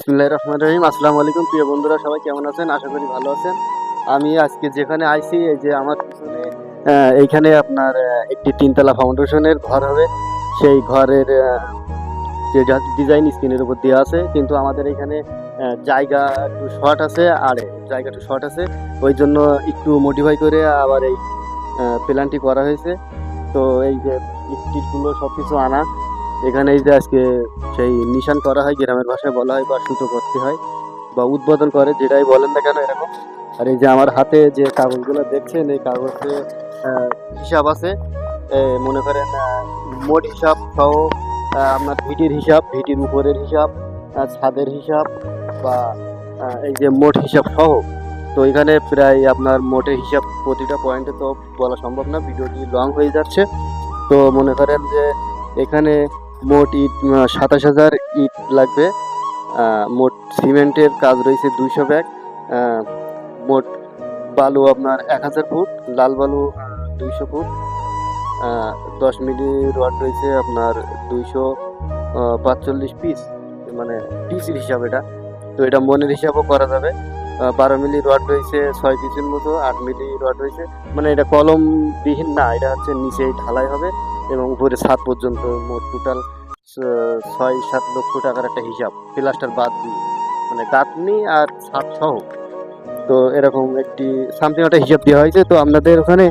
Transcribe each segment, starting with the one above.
বিসমিল্লাহির রহমানির রহিম। আসসালামু আলাইকুম প্রিয় বন্ধুরা, সবাই কেমন আছেন? আশা করি ভালো আছেন। আমি আজকে যেখানে আইছি, এই যে আমার পিছনে এইখানে আপনার একটি তিনতলা ফাউন্ডেশনের ঘর হবে। সেই ঘরের যে ডিজাইন স্ক্রিনের উপর দেওয়া আছে, কিন্তু আমাদের এখানে জায়গা একটু শর্ট আছে, আর জায়গা একটু শর্ট আছে, ওই জন্য একটু মডিফাই করে আবার এই প্ল্যানটি করা হয়েছে। তো এই যে স্টিকগুলো সব কিছু আনা, এখানে এই যে আজকে সেই নিশান করা হয়, গ্রামের ভাষায় বলা হয়, বা সুতো করতে হয় বা উদ্বোধন করে, যেটাই বলেন না কেন এরকম। আর এই যে আমার হাতে যে কাগজগুলো দেখছেন, এই কাগজে হিসাব আছে। মনে করেন মোট হিসাব সহ, আপনার ভিটির হিসাব, ভিটির উপরের হিসাব, ছাদের হিসাব, বা এই যে মোট হিসাব সহ। তো এখানে প্রায় আপনার মোটে হিসাব প্রতিটা পয়েন্টে তো বলা সম্ভব না, ভিডিওটি লং হয়ে যাচ্ছে। তো মনে করেন যে এখানে মোট ইট 27,000 ইট লাগবে। মোট সিমেন্টের কাজ রয়েছে 200 ব্যাগ। মোট বালু আপনার 1000 ফুট, লাল বালু 200 ফুট। 10 মিলি রড রয়েছে আপনার 245 পিস, মানে পিসের হিসাব এটা। তো এটা মনের হিসাবও করা যাবে। 12 মিলি রড রয়েছে 6 পিসের মতো, 8 মিলি রড রয়েছে, মানে এটা কলম বিহীন না, এটা হচ্ছে নিচেই ঢালাই হবে এবং উপরে ছাদ পর্যন্ত। মোট টোটাল 6-7 লক্ষ টাকার একটা হিসাব, প্লাস্টার বাদ দিয়ে, মানে গাঁথনি আর ছাদ সহ। তো এরকম একটি সামথিং একটা হিসাব দেওয়া হয়েছে। তো আপনাদের ওখানে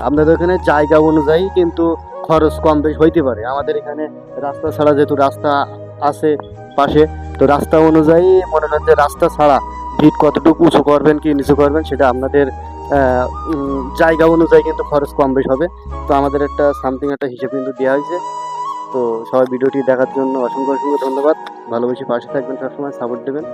আপনাদের ওখানে জায়গা অনুযায়ী কিন্তু খরচ কম বেশ হইতে পারে। আমাদের এখানে রাস্তা ছাড়া, যেহেতু রাস্তা আছে পাশে, তো রাস্তা অনুযায়ী মনে করেন যে রাস্তা ছাড়া ভিত কতটুকু উঁচু করবেন কি নিচু করবেন, সেটা আপনাদের জায়গা অনুযায়ী কিন্তু খরচ কম বেশ হবে। তো আমাদের একটা সামথিং একটা হিসেব কিন্তু দেওয়া হয়েছে। তো সবাই ভিডিওটি দেখার জন্য অসংখ্য অসংখ্য ধন্যবাদ। ভালোবেসে পাশে থাকবেন, সবসময় সাপোর্ট দেবেন।